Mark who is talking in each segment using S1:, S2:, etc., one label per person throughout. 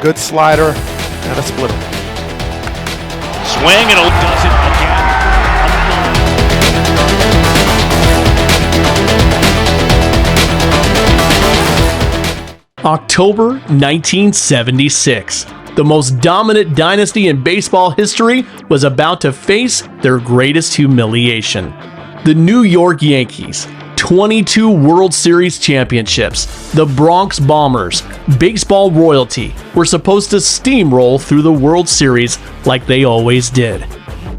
S1: good slider, and a splitter.
S2: Swing and does it again.
S3: October 1976. The most dominant dynasty in baseball history was about to face their greatest humiliation. The New York Yankees, 22 World Series championships, the Bronx Bombers, baseball royalty, were supposed to steamroll through the World Series like they always did.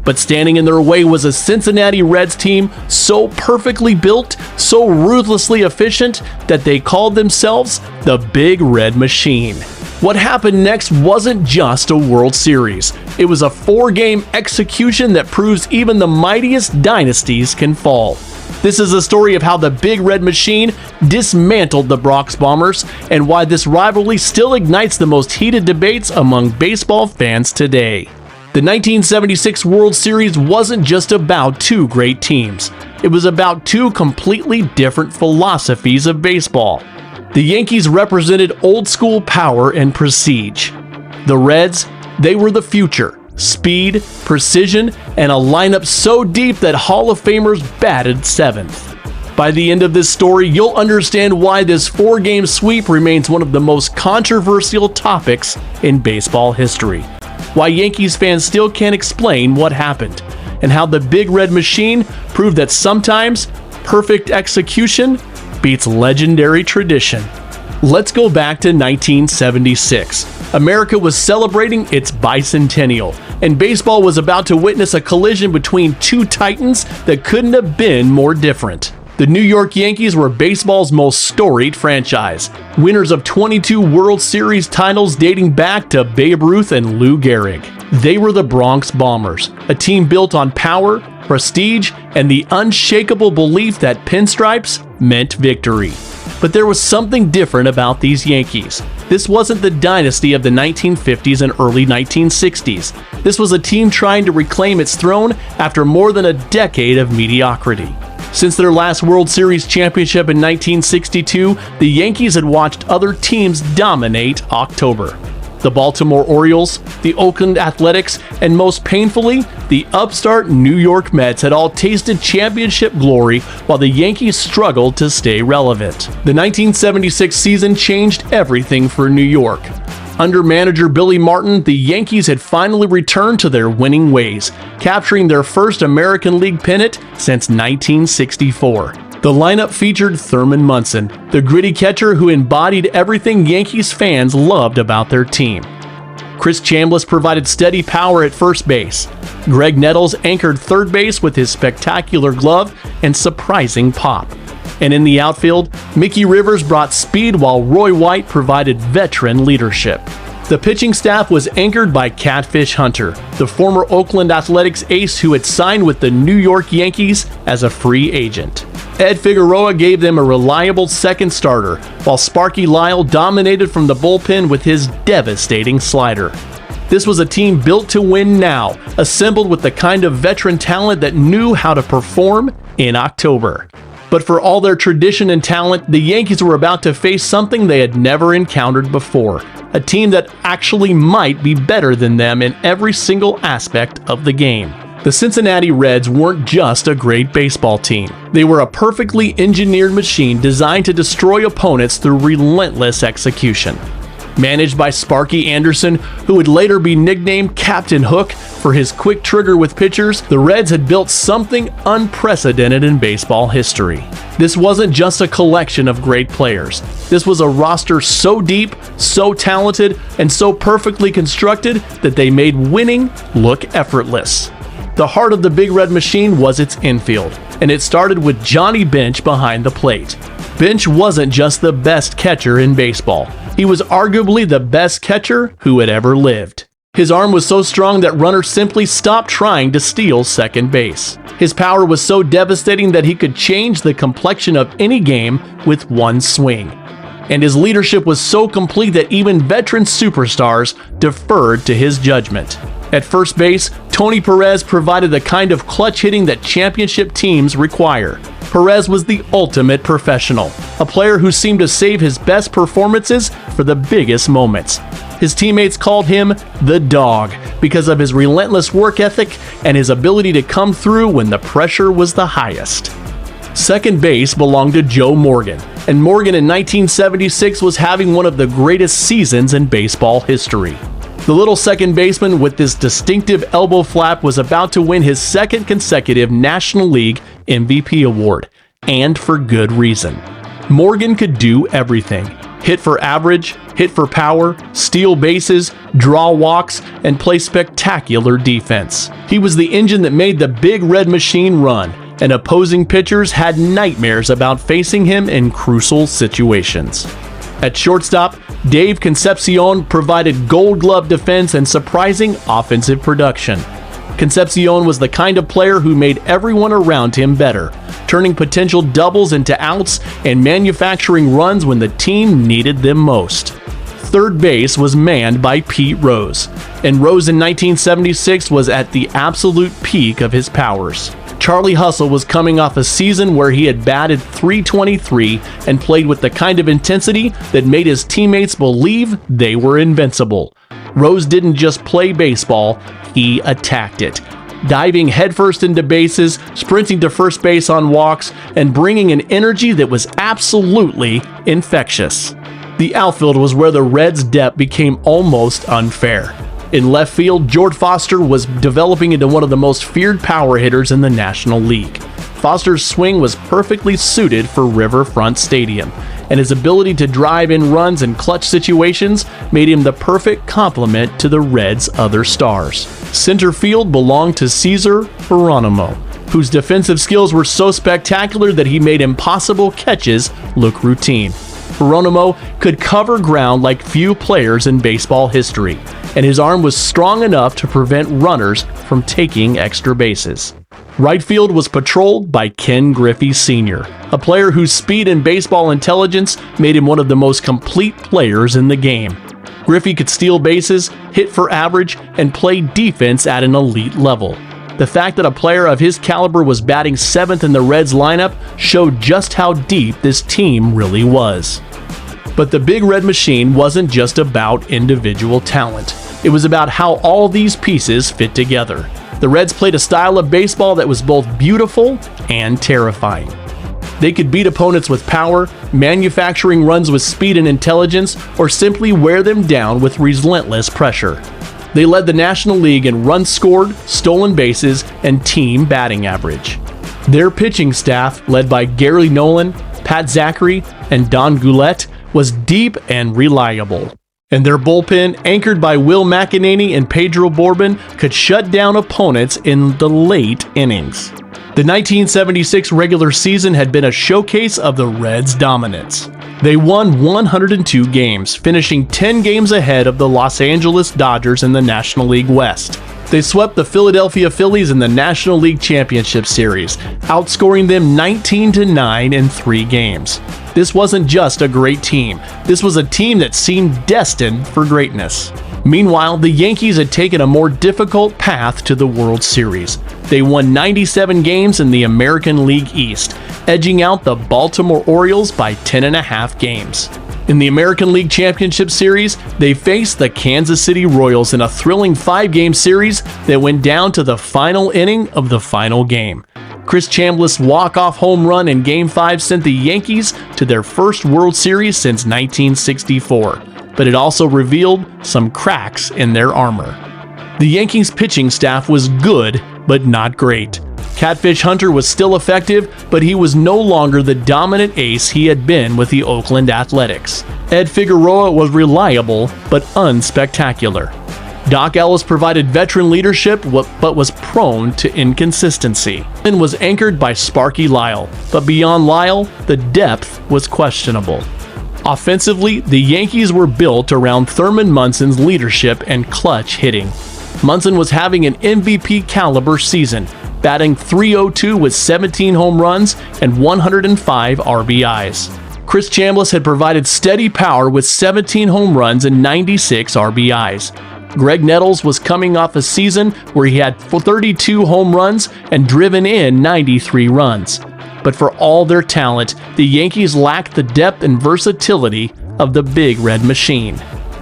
S3: But standing in their way was a Cincinnati Reds team so perfectly built, so ruthlessly efficient, that they called themselves the Big Red Machine. What happened next wasn't just a World Series. It was a 4-game execution that proves even the mightiest dynasties can fall. This is a story of how the Big Red Machine dismantled the Bronx Bombers and why this rivalry still ignites the most heated debates among baseball fans today. The 1976 World Series wasn't just about two great teams. It was about two completely different philosophies of baseball. The Yankees represented old-school power and prestige. The Reds, they were the future, speed, precision, and a lineup so deep that Hall of Famers batted seventh. By the end of this story, you'll understand why this 4-game sweep remains one of the most controversial topics in baseball history, why Yankees fans still can't explain what happened, and how the Big Red Machine proved that sometimes perfect execution beats legendary tradition. Let's go back to 1976. America was celebrating its bicentennial, and baseball was about to witness a collision between two titans that couldn't have been more different. The New York Yankees were baseball's most storied franchise, winners of 22 World Series titles dating back to Babe Ruth and Lou Gehrig. They were the Bronx Bombers, a team built on power, prestige, and the unshakable belief that pinstripes meant victory. But there was something different about these Yankees. This wasn't the dynasty of the 1950s and early 1960s. This was a team trying to reclaim its throne after more than a decade of mediocrity. Since their last World Series championship in 1962, the Yankees had watched other teams dominate October. The Baltimore Orioles, the Oakland Athletics, and most painfully, the upstart New York Mets had all tasted championship glory while the Yankees struggled to stay relevant. The 1976 season changed everything for New York. Under manager Billy Martin, the Yankees had finally returned to their winning ways, capturing their first American League pennant since 1964. The lineup featured Thurman Munson, the gritty catcher who embodied everything Yankees fans loved about their team. Chris Chambliss provided steady power at first base. Greg Nettles anchored third base with his spectacular glove and surprising pop. And in the outfield, Mickey Rivers brought speed while Roy White provided veteran leadership. The pitching staff was anchored by Catfish Hunter, the former Oakland Athletics ace who had signed with the New York Yankees as a free agent. Ed Figueroa gave them a reliable second starter, while Sparky Lyle dominated from the bullpen with his devastating slider. This was a team built to win now, assembled with the kind of veteran talent that knew how to perform in October. But for all their tradition and talent, the Yankees were about to face something they had never encountered before, a team that actually might be better than them in every single aspect of the game. The Cincinnati Reds weren't just a great baseball team. They were a perfectly engineered machine designed to destroy opponents through relentless execution. Managed by Sparky Anderson, who would later be nicknamed Captain Hook for his quick trigger with pitchers, the Reds had built something unprecedented in baseball history. This wasn't just a collection of great players. This was a roster so deep, so talented, and so perfectly constructed that they made winning look effortless. The heart of the Big Red Machine was its infield, and it started with Johnny Bench behind the plate. Bench wasn't just the best catcher in baseball. He was arguably the best catcher who had ever lived. His arm was so strong that runners simply stopped trying to steal second base. His power was so devastating that he could change the complexion of any game with one swing. And his leadership was so complete that even veteran superstars deferred to his judgment. At first base, Tony Perez provided the kind of clutch hitting that championship teams require. Perez was the ultimate professional, a player who seemed to save his best performances for the biggest moments. His teammates called him the Dog because of his relentless work ethic and his ability to come through when the pressure was the highest. Second base belonged to Joe Morgan, and Morgan in 1976 was having one of the greatest seasons in baseball history. The little second baseman with this distinctive elbow flap was about to win his second consecutive National League MVP award, and for good reason. Morgan could do everything: hit for average, hit for power, steal bases, draw walks, and play spectacular defense. He was the engine that made the Big Red Machine run, and opposing pitchers had nightmares about facing him in crucial situations. At shortstop, Dave Concepcion provided Gold Glove defense and surprising offensive production. Concepcion was the kind of player who made everyone around him better, turning potential doubles into outs and manufacturing runs when the team needed them most. Third base was manned by Pete Rose, and Rose in 1976 was at the absolute peak of his powers. Charlie Hustle was coming off a season where he had batted .323 and played with the kind of intensity that made his teammates believe they were invincible. Rose didn't just play baseball, he attacked it, diving headfirst into bases, sprinting to first base on walks, and bringing an energy that was absolutely infectious. The outfield was where the Reds' depth became almost unfair. In left field, George Foster was developing into one of the most feared power hitters in the National League. Foster's swing was perfectly suited for Riverfront Stadium, and his ability to drive in runs in clutch situations made him the perfect complement to the Reds' other stars. Center field belonged to Cesar Geronimo, whose defensive skills were so spectacular that he made impossible catches look routine. Geronimo could cover ground like few players in baseball history, and his arm was strong enough to prevent runners from taking extra bases. Right field was patrolled by Ken Griffey Sr., a player whose speed and baseball intelligence made him one of the most complete players in the game. Griffey could steal bases, hit for average, and play defense at an elite level. The fact that a player of his caliber was batting seventh in the Reds lineup showed just how deep this team really was. But the Big Red Machine wasn't just about individual talent. It was about how all these pieces fit together. The Reds played a style of baseball that was both beautiful and terrifying. They could beat opponents with power, manufacturing runs with speed and intelligence, or simply wear them down with relentless pressure. They led the National League in runs scored, stolen bases, and team batting average. Their pitching staff, led by Gary Nolan, Pat Zachary, and Don Goulet, was deep and reliable. And their bullpen, anchored by Will McEnany and Pedro Borbon, could shut down opponents in the late innings. The 1976 regular season had been a showcase of the Reds' dominance. They won 102 games, finishing 10 games ahead of the Los Angeles Dodgers in the National League West. They swept the Philadelphia Phillies in the National League Championship Series, outscoring them 19-9 in 3 games. This wasn't just a great team. This was a team that seemed destined for greatness. Meanwhile, the Yankees had taken a more difficult path to the World Series. They won 97 games in the American League East, edging out the Baltimore Orioles by 10.5 games. In the American League Championship Series, they faced the Kansas City Royals in a thrilling 5-game series that went down to the final inning of the final game. Chris Chambliss' walk-off home run in Game 5 sent the Yankees to their first World Series since 1964, but it also revealed some cracks in their armor. The Yankees' pitching staff was good, but not great. Catfish Hunter was still effective, but he was no longer the dominant ace he had been with the Oakland Athletics. Ed Figueroa was reliable, but unspectacular. Doc Ellis provided veteran leadership, but was prone to inconsistency, and was anchored by Sparky Lyle, but beyond Lyle, the depth was questionable. Offensively, the Yankees were built around Thurman Munson's leadership and clutch hitting. Munson was having an MVP caliber season, batting .302 with 17 home runs and 105 RBIs. Chris Chambliss had provided steady power with 17 home runs and 96 RBIs. Greg Nettles was coming off a season where he had 32 home runs and driven in 93 runs. But for all their talent, the Yankees lacked the depth and versatility of the Big Red Machine.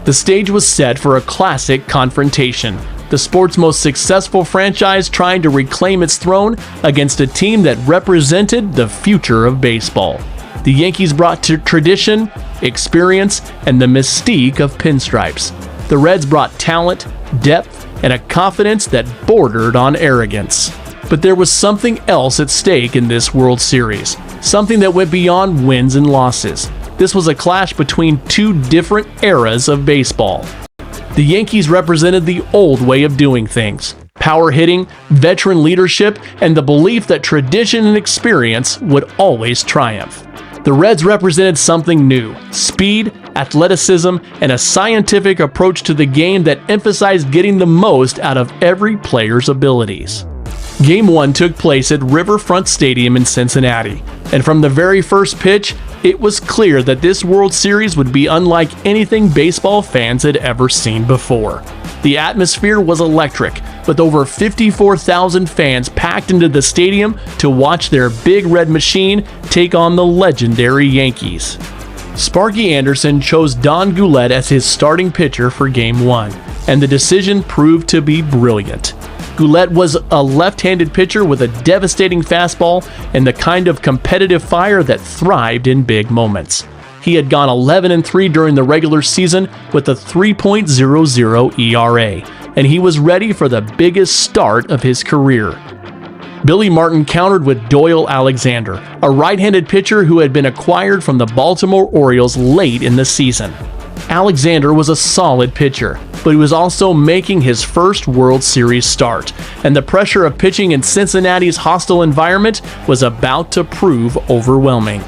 S3: The stage was set for a classic confrontation, the sport's most successful franchise trying to reclaim its throne against a team that represented the future of baseball. The Yankees brought tradition, experience, and the mystique of pinstripes. The Reds brought talent, depth, and a confidence that bordered on arrogance. But there was something else at stake in this World Series, something that went beyond wins and losses. This was a clash between two different eras of baseball. The Yankees represented the old way of doing things: power hitting, veteran leadership, and the belief that tradition and experience would always triumph. The Reds represented something new: speed, athleticism, and a scientific approach to the game that emphasized getting the most out of every player's abilities. Game 1 took place at Riverfront Stadium in Cincinnati, and from the very first pitch, it was clear that this World Series would be unlike anything baseball fans had ever seen before. The atmosphere was electric, with over 54,000 fans packed into the stadium to watch their Big Red Machine take on the legendary Yankees. Sparky Anderson chose Don Goulet as his starting pitcher for Game 1, and the decision proved to be brilliant. Goulet was a left-handed pitcher with a devastating fastball and the kind of competitive fire that thrived in big moments. He had gone 11-3 during the regular season with a 3.00 ERA, and he was ready for the biggest start of his career. Billy Martin countered with Doyle Alexander, a right-handed pitcher who had been acquired from the Baltimore Orioles late in the season. Alexander was a solid pitcher, but he was also making his first World Series start, and the pressure of pitching in Cincinnati's hostile environment was about to prove overwhelming.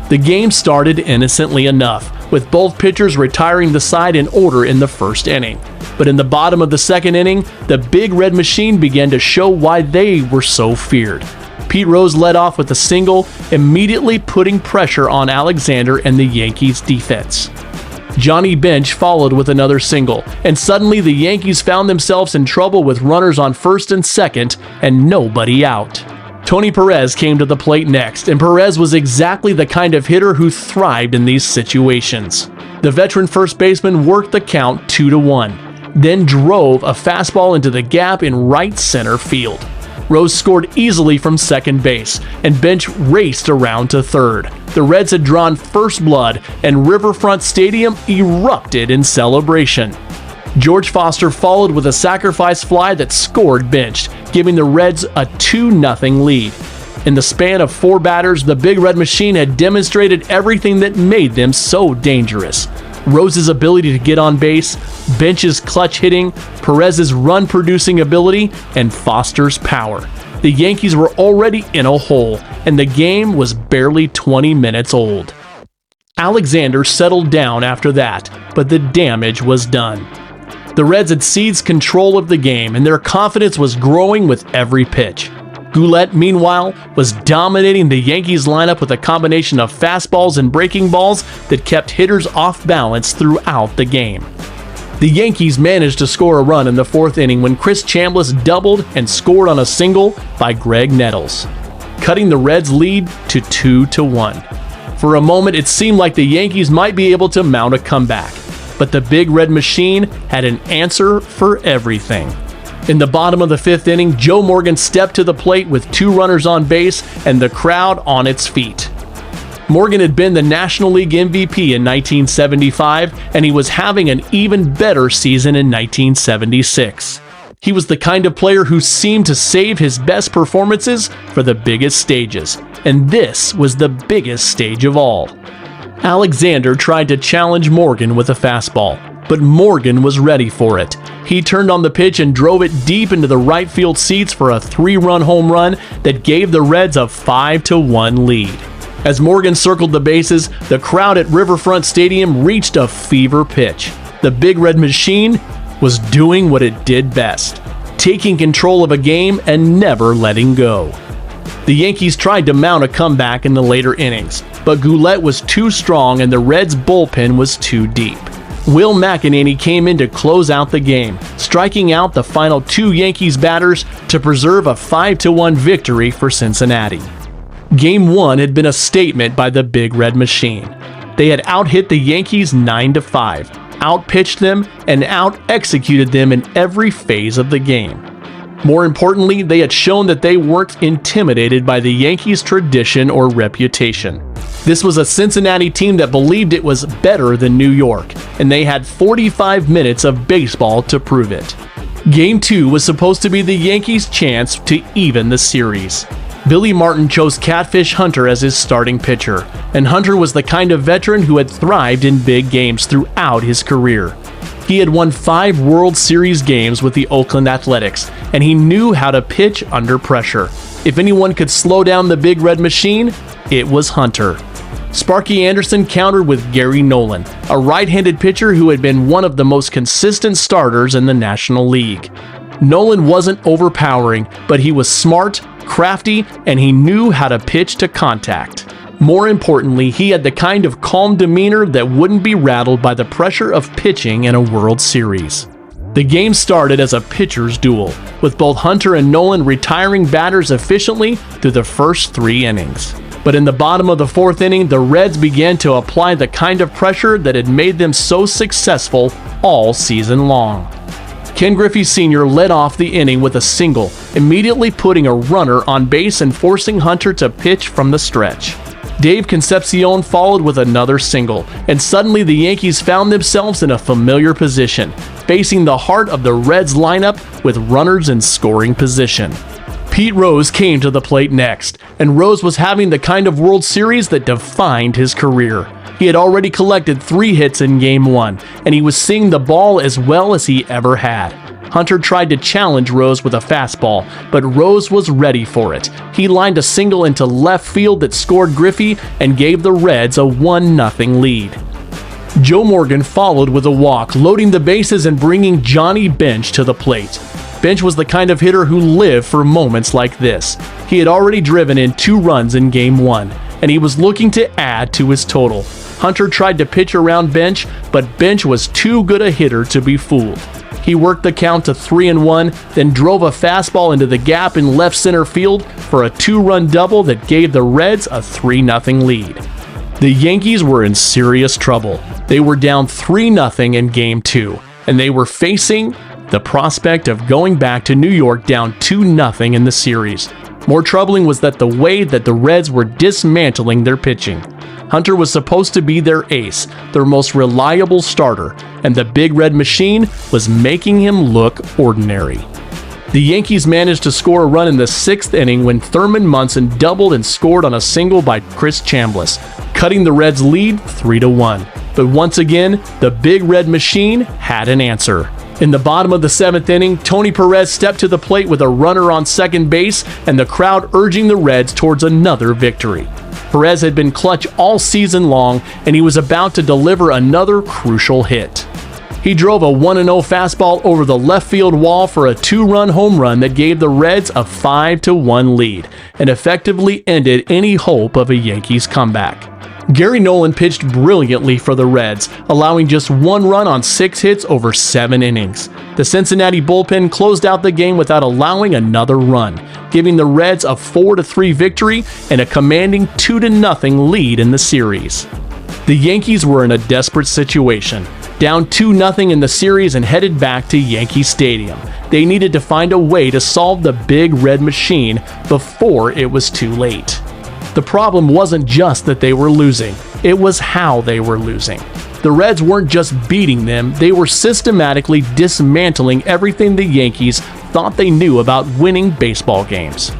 S3: The game started innocently enough, with both pitchers retiring the side in order in the first inning. But in the bottom of the second inning, the Big Red Machine began to show why they were so feared. Pete Rose led off with a single, immediately putting pressure on Alexander and the Yankees' defense. Johnny Bench followed with another single, and suddenly the Yankees found themselves in trouble with runners on first and second and nobody out. Tony Perez came to the plate next, and Perez was exactly the kind of hitter who thrived in these situations. The veteran first baseman worked the count 2-1, then drove a fastball into the gap in right center field. Rose scored easily from second base, and Bench raced around to third. The Reds had drawn first blood, and Riverfront Stadium erupted in celebration. George Foster followed with a sacrifice fly that scored Bench, giving the Reds a 2-0 lead. In the span of 4 batters, the Big Red Machine had demonstrated everything that made them so dangerous. Rose's ability to get on base, Bench's clutch hitting, Perez's run-producing ability, and Foster's power. The Yankees were already in a hole, and the game was barely 20 minutes old. Alexander settled down after that, but the damage was done. The Reds had seized control of the game, and their confidence was growing with every pitch. Goulet, meanwhile, was dominating the Yankees lineup with a combination of fastballs and breaking balls that kept hitters off balance throughout the game. The Yankees managed to score a run in the 4th inning when Chris Chambliss doubled and scored on a single by Greg Nettles, cutting the Reds' lead to 2-1. For a moment, it seemed like the Yankees might be able to mount a comeback, but the Big Red Machine had an answer for everything. In the bottom of the 5th inning, Joe Morgan stepped to the plate with 2 runners on base and the crowd on its feet. Morgan had been the National League MVP in 1975, and he was having an even better season in 1976. He was the kind of player who seemed to save his best performances for the biggest stages, and this was the biggest stage of all. Alexander tried to challenge Morgan with a fastball, but Morgan was ready for it. He turned on the pitch and drove it deep into the right field seats for a 3-run home run that gave the Reds a 5-1 lead. As Morgan circled the bases, the crowd at Riverfront Stadium reached a fever pitch. The Big Red Machine was doing what it did best, taking control of a game and never letting go. The Yankees tried to mount a comeback in the later innings, but Goulet was too strong and the Reds' bullpen was too deep. Will McEnany came in to close out the game, striking out the final 2 Yankees batters to preserve a 5-1 victory for Cincinnati. Game 1 had been a statement by the Big Red Machine. They had out-hit the Yankees 9-5, outpitched them and out-executed them in every phase of the game. More importantly, they had shown that they weren't intimidated by the Yankees' tradition or reputation. This was a Cincinnati team that believed it was better than New York, and they had 45 minutes of baseball to prove it. Game 2 was supposed to be the Yankees' chance to even the series. Billy Martin chose Catfish Hunter as his starting pitcher, and Hunter was the kind of veteran who had thrived in big games throughout his career. He had won 5 World Series games with the Oakland Athletics, and he knew how to pitch under pressure. If anyone could slow down the Big Red Machine, it was Hunter. Sparky Anderson countered with Gary Nolan, a right-handed pitcher who had been one of the most consistent starters in the National League. Nolan wasn't overpowering, but he was smart, crafty, and he knew how to pitch to contact. More importantly, he had the kind of calm demeanor that wouldn't be rattled by the pressure of pitching in a World Series. The game started as a pitcher's duel, with both Hunter and Nolan retiring batters efficiently through the first 3 innings. But in the bottom of the 4th inning, the Reds began to apply the kind of pressure that had made them so successful all season long. Ken Griffey Sr. led off the inning with a single, immediately putting a runner on base and forcing Hunter to pitch from the stretch. Dave Concepcion followed with another single, and suddenly the Yankees found themselves in a familiar position, facing the heart of the Reds lineup with runners in scoring position. Pete Rose came to the plate next, and Rose was having the kind of World Series that defined his career. He had already collected 3 hits in Game 1, and he was seeing the ball as well as he ever had. Hunter tried to challenge Rose with a fastball, but Rose was ready for it. He lined a single into left field that scored Griffey and gave the Reds a 1-0 lead. Joe Morgan followed with a walk, loading the bases and bringing Johnny Bench to the plate. Bench was the kind of hitter who lived for moments like this. He had already driven in 2 runs in Game 1, and he was looking to add to his total. Hunter tried to pitch around Bench, but Bench was too good a hitter to be fooled. He worked the count to 3-1, then drove a fastball into the gap in left center field for a 2-run double that gave the Reds a 3-0 lead. The Yankees were in serious trouble. They were down 3-0 in Game 2, and they were facing the prospect of going back to New York down 2-0 in the series. More troubling was that the way that the Reds were dismantling their pitching. Hunter was supposed to be their ace, their most reliable starter, and the Big Red Machine was making him look ordinary. The Yankees managed to score a run in the 6th inning when Thurman Munson doubled and scored on a single by Chris Chambliss, cutting the Reds' lead 3-1. But once again, the Big Red Machine had an answer. In the bottom of the 7th inning, Tony Perez stepped to the plate with a runner on second base and the crowd urging the Reds towards another victory. Perez had been clutch all season long, and he was about to deliver another crucial hit. He drove a 1-0 fastball over the left field wall for a 2-run home run that gave the Reds a 5-1 lead and effectively ended any hope of a Yankees comeback. Gary Nolan pitched brilliantly for the Reds, allowing just 1 run on 6 hits over 7 innings. The Cincinnati bullpen closed out the game without allowing another run, giving the Reds a 4-3 victory and a commanding 2-0 lead in the series. The Yankees were in a desperate situation, down 2-0 in the series and headed back to Yankee Stadium. They needed to find a way to solve the Big Red Machine before it was too late. The problem wasn't just that they were losing, it was how they were losing. The Reds weren't just beating them, they were systematically dismantling everything the Yankees thought they knew about winning baseball games.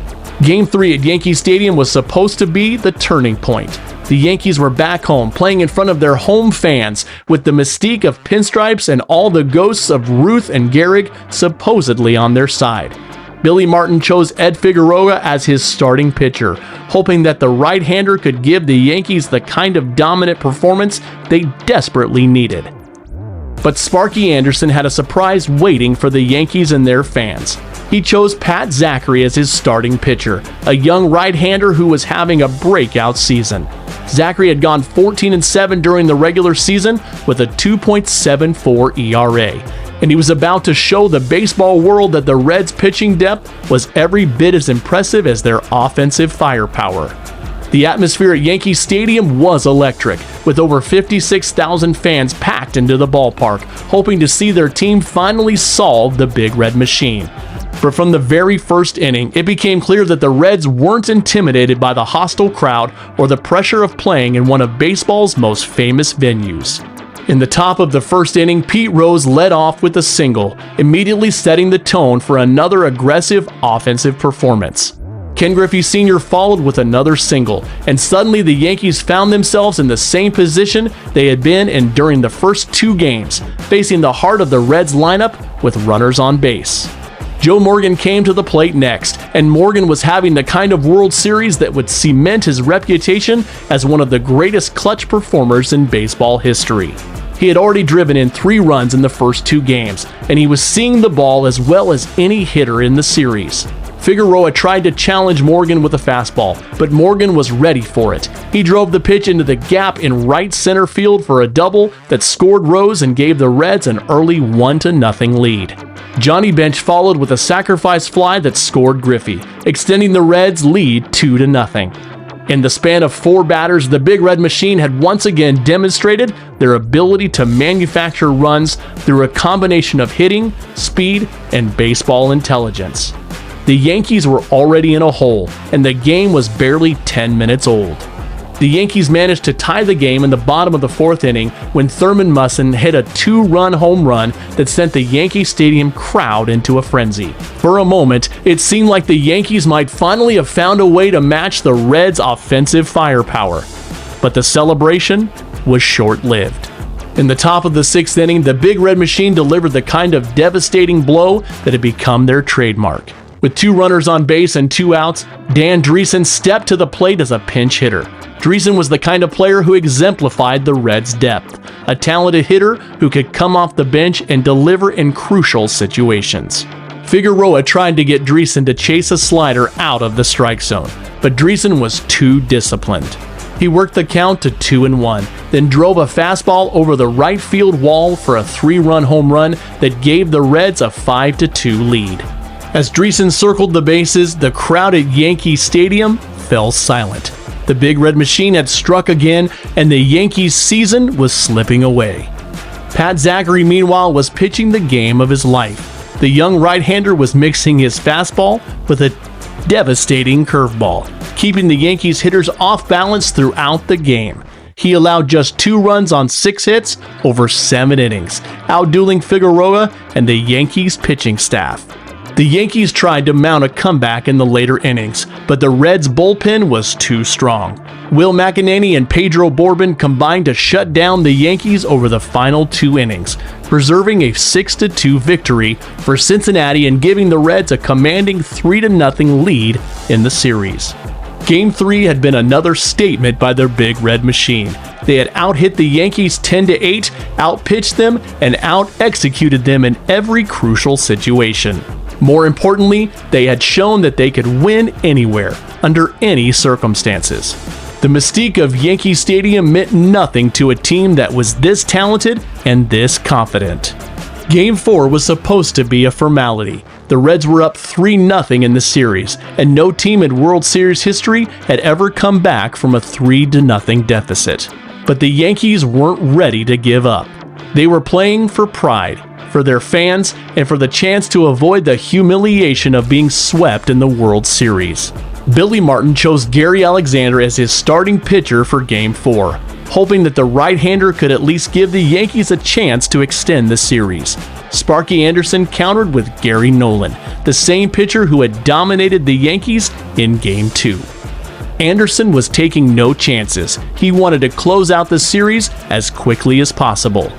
S3: Game 3 at Yankee Stadium was supposed to be the turning point. The Yankees were back home, playing in front of their home fans, with the mystique of pinstripes and all the ghosts of Ruth and Gehrig supposedly on their side. Billy Martin chose Ed Figueroa as his starting pitcher, hoping that the right-hander could give the Yankees the kind of dominant performance they desperately needed. But Sparky Anderson had a surprise waiting for the Yankees and their fans. He chose Pat Zachary as his starting pitcher, a young right-hander who was having a breakout season. Zachary had gone 14-7 during the regular season with a 2.74 ERA. And he was about to show the baseball world that the Reds' pitching depth was every bit as impressive as their offensive firepower. The atmosphere at Yankee Stadium was electric, with over 56,000 fans packed into the ballpark, hoping to see their team finally solve the Big Red Machine. But from the very first inning, it became clear that the Reds weren't intimidated by the hostile crowd or the pressure of playing in one of baseball's most famous venues. In the top of the first inning, Pete Rose led off with a single, immediately setting the tone for another aggressive offensive performance. Ken Griffey Sr. followed with another single, and suddenly the Yankees found themselves in the same position they had been in during the first two games, facing the heart of the Reds lineup with runners on base. Joe Morgan came to the plate next, and Morgan was having the kind of World Series that would cement his reputation as one of the greatest clutch performers in baseball history. He had already driven in 3 runs in the first 2 games, and he was seeing the ball as well as any hitter in the series. Figueroa tried to challenge Morgan with a fastball, but Morgan was ready for it. He drove the pitch into the gap in right center field for a double that scored Rose and gave the Reds an early 1-0 lead. Johnny Bench followed with a sacrifice fly that scored Griffey, extending the Reds' lead 2-0. In the span of 4 batters, the Big Red Machine had once again demonstrated their ability to manufacture runs through a combination of hitting, speed, and baseball intelligence. The Yankees were already in a hole, and the game was barely 10 minutes old. The Yankees managed to tie the game in the bottom of the 4th inning when Thurman Munson hit a 2-run home run that sent the Yankee Stadium crowd into a frenzy. For a moment, it seemed like the Yankees might finally have found a way to match the Reds' offensive firepower. But the celebration was short-lived. In the top of the 6th inning, the Big Red Machine delivered the kind of devastating blow that had become their trademark. With 2 runners on base and 2 outs, Dan Driessen stepped to the plate as a pinch hitter. Driessen was the kind of player who exemplified the Reds' depth, a talented hitter who could come off the bench and deliver in crucial situations. Figueroa tried to get Driessen to chase a slider out of the strike zone, but Driessen was too disciplined. He worked the count to 2-1, then drove a fastball over the right field wall for a 3-run home run that gave the Reds a 5-2 lead. As Driessen circled the bases, the crowd at Yankee Stadium fell silent. The Big Red Machine had struck again, and the Yankees' season was slipping away. Pat Zachary, meanwhile, was pitching the game of his life. The young right-hander was mixing his fastball with a devastating curveball, keeping the Yankees' hitters off balance throughout the game. He allowed just 2 runs on 6 hits over 7 innings, outdueling Figueroa and the Yankees' pitching staff. The Yankees tried to mount a comeback in the later innings, but the Reds' bullpen was too strong. Will McEnany and Pedro Borbin combined to shut down the Yankees over the final 2 innings, preserving a 6-2 victory for Cincinnati and giving the Reds a commanding 3-0 lead in the series. Game 3 had been another statement by their Big Red Machine. They had out-hit the Yankees 10-8, out-pitched them, and out-executed them in every crucial situation. More importantly, they had shown that they could win anywhere, under any circumstances. The mystique of Yankee Stadium meant nothing to a team that was this talented and this confident. Game 4 was supposed to be a formality. The Reds were up 3-0 in the series, and no team in World Series history had ever come back from a 3-0 deficit. But the Yankees weren't ready to give up. They were playing for pride, for their fans, and for the chance to avoid the humiliation of being swept in the World Series. Billy Martin chose Gary Alexander as his starting pitcher for Game 4, hoping that the right-hander could at least give the Yankees a chance to extend the series. Sparky Anderson countered with Gary Nolan, the same pitcher who had dominated the Yankees in Game 2. Anderson was taking no chances. He wanted to close out the series as quickly as possible.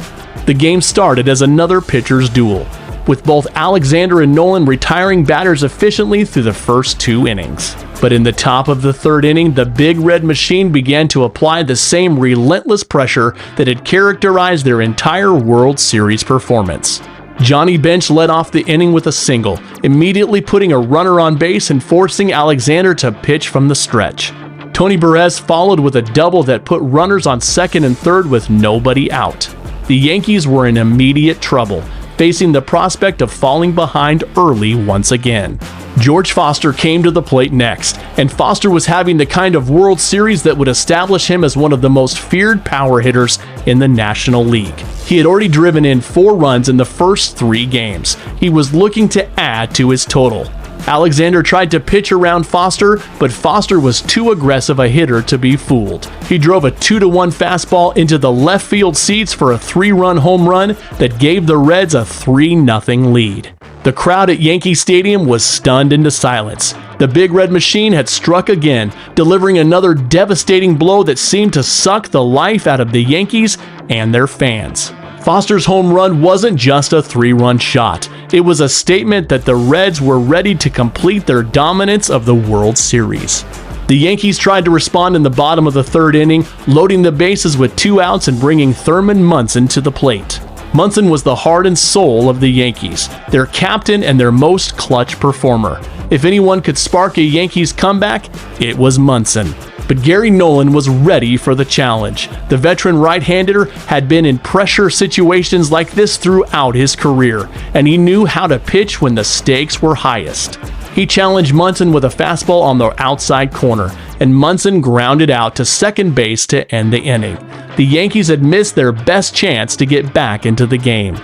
S3: The game started as another pitcher's duel, with both Alexander and Nolan retiring batters efficiently through the first 2 innings. But in the top of the 3rd inning, the Big Red Machine began to apply the same relentless pressure that had characterized their entire World Series performance. Johnny Bench led off the inning with a single, immediately putting a runner on base and forcing Alexander to pitch from the stretch. Tony Perez followed with a double that put runners on 2nd and 3rd with nobody out. The Yankees were in immediate trouble, facing the prospect of falling behind early once again. George Foster came to the plate next, and Foster was having the kind of World Series that would establish him as one of the most feared power hitters in the National League. He had already driven in 4 runs in the first 3 games. He was looking to add to his total. Alexander tried to pitch around Foster, but Foster was too aggressive a hitter to be fooled. He drove a 2-1 fastball into the left field seats for a 3-run home run that gave the Reds a 3-0 lead. The crowd at Yankee Stadium was stunned into silence. The Big Red Machine had struck again, delivering another devastating blow that seemed to suck the life out of the Yankees and their fans. Foster's home run wasn't just a 3-run shot. It was a statement that the Reds were ready to complete their dominance of the World Series. The Yankees tried to respond in the bottom of the 3rd inning, loading the bases with 2 outs and bringing Thurman Munson to the plate. Munson was the heart and soul of the Yankees, their captain and their most clutch performer. If anyone could spark a Yankees comeback, it was Munson. But Gary Nolan was ready for the challenge. The veteran right-hander had been in pressure situations like this throughout his career, and he knew how to pitch when the stakes were highest. He challenged Munson with a fastball on the outside corner, and Munson grounded out to second base to end the inning. The Yankees had missed their best chance to get back into the game.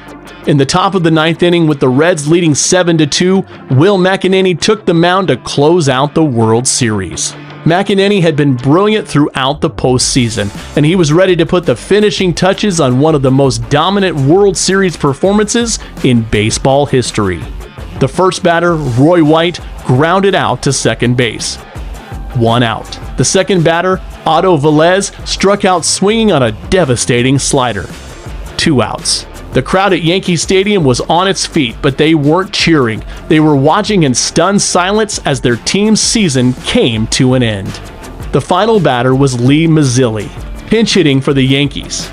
S3: In the top of the 9th inning, with the Reds leading 7-2, Will McEnany took the mound to close out the World Series. McEnany had been brilliant throughout the postseason, and he was ready to put the finishing touches on one of the most dominant World Series performances in baseball history. The first batter, Roy White, grounded out to second base. 1 out. The second batter, Otto Velez, struck out swinging on a devastating slider. 2 outs. The crowd at Yankee Stadium was on its feet, but they weren't cheering. They were watching in stunned silence as their team's season came to an end. The final batter was Lee Mazzilli, pinch hitting for the Yankees.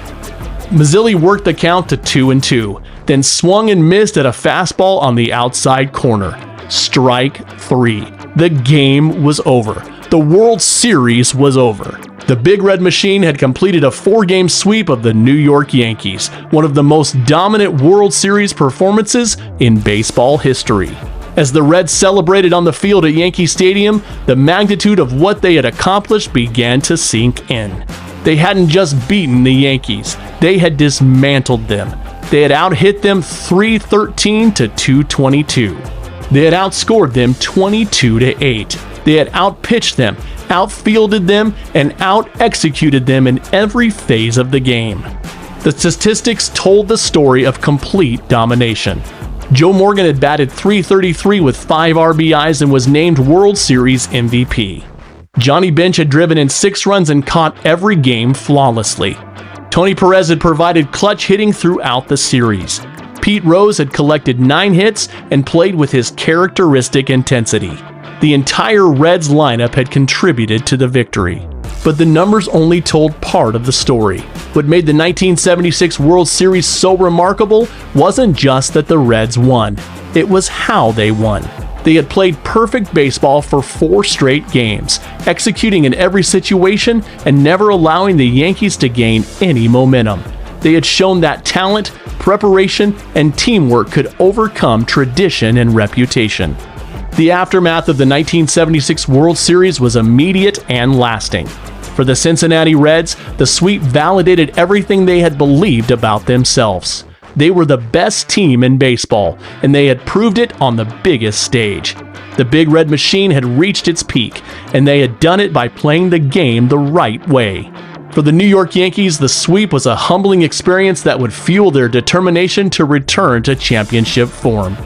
S3: Mazzilli worked the count to 2-2, then swung and missed at a fastball on the outside corner. Strike 3. The game was over. The World Series was over. The Big Red Machine had completed a 4-game sweep of the New York Yankees, one of the most dominant World Series performances in baseball history. As the Reds celebrated on the field at Yankee Stadium, the magnitude of what they had accomplished began to sink in. They hadn't just beaten the Yankees, they had dismantled them. They had out-hit them 313 to 222. They had outscored them 22-8. They had outpitched them, outfielded them, and out-executed them in every phase of the game. The statistics told the story of complete domination. Joe Morgan had batted .333 with 5 RBIs and was named World Series MVP. Johnny Bench had driven in 6 runs and caught every game flawlessly. Tony Perez had provided clutch hitting throughout the series. Pete Rose had collected 9 hits and played with his characteristic intensity. The entire Reds lineup had contributed to the victory. But the numbers only told part of the story. What made the 1976 World Series so remarkable wasn't just that the Reds won. It was how they won. They had played perfect baseball for 4 straight games, executing in every situation and never allowing the Yankees to gain any momentum. They had shown that talent, preparation, and teamwork could overcome tradition and reputation. The aftermath of the 1976 World Series was immediate and lasting. For the Cincinnati Reds, the sweep validated everything they had believed about themselves. They were the best team in baseball, and they had proved it on the biggest stage. The Big Red Machine had reached its peak, and they had done it by playing the game the right way. For the New York Yankees, the sweep was a humbling experience that would fuel their determination to return to championship form.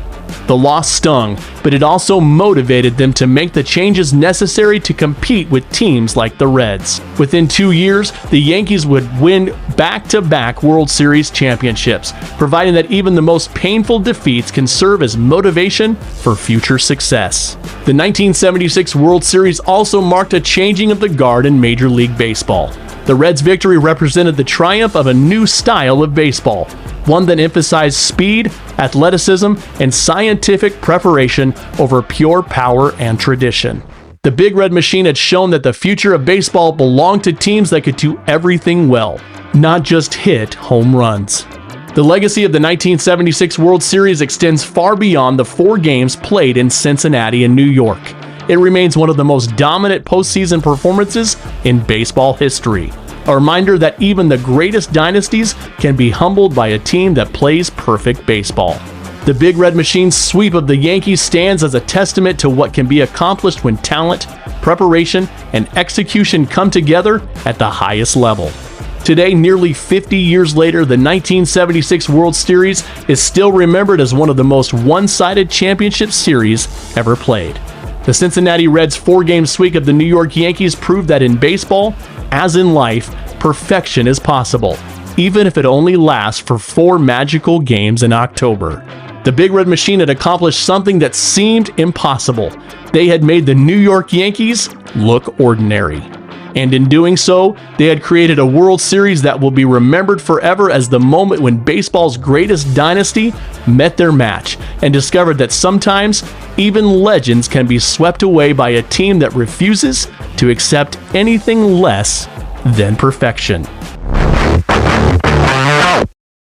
S3: The loss stung, but it also motivated them to make the changes necessary to compete with teams like the Reds. Within 2 years, the Yankees would win back-to-back World Series championships, providing that even the most painful defeats can serve as motivation for future success. The 1976 World Series also marked a changing of the guard in Major League Baseball. The Reds' victory represented the triumph of a new style of baseball, one that emphasized speed, athleticism, and scientific preparation over pure power and tradition. The Big Red Machine had shown that the future of baseball belonged to teams that could do everything well, not just hit home runs. The legacy of the 1976 World Series extends far beyond the 4 games played in Cincinnati and New York. It remains one of the most dominant postseason performances in baseball history. A reminder that even the greatest dynasties can be humbled by a team that plays perfect baseball. The Big Red Machine's sweep of the Yankees stands as a testament to what can be accomplished when talent, preparation, and execution come together at the highest level. Today, nearly 50 years later, the 1976 World Series is still remembered as one of the most one-sided championship series ever played. The Cincinnati Reds' 4-game sweep of the New York Yankees proved that in baseball, as in life, perfection is possible, even if it only lasts for 4 magical games in October. The Big Red Machine had accomplished something that seemed impossible. They had made the New York Yankees look ordinary. And in doing so, they had created a World Series that will be remembered forever as the moment when baseball's greatest dynasty met their match and discovered that sometimes even legends can be swept away by a team that refuses to accept anything less than perfection.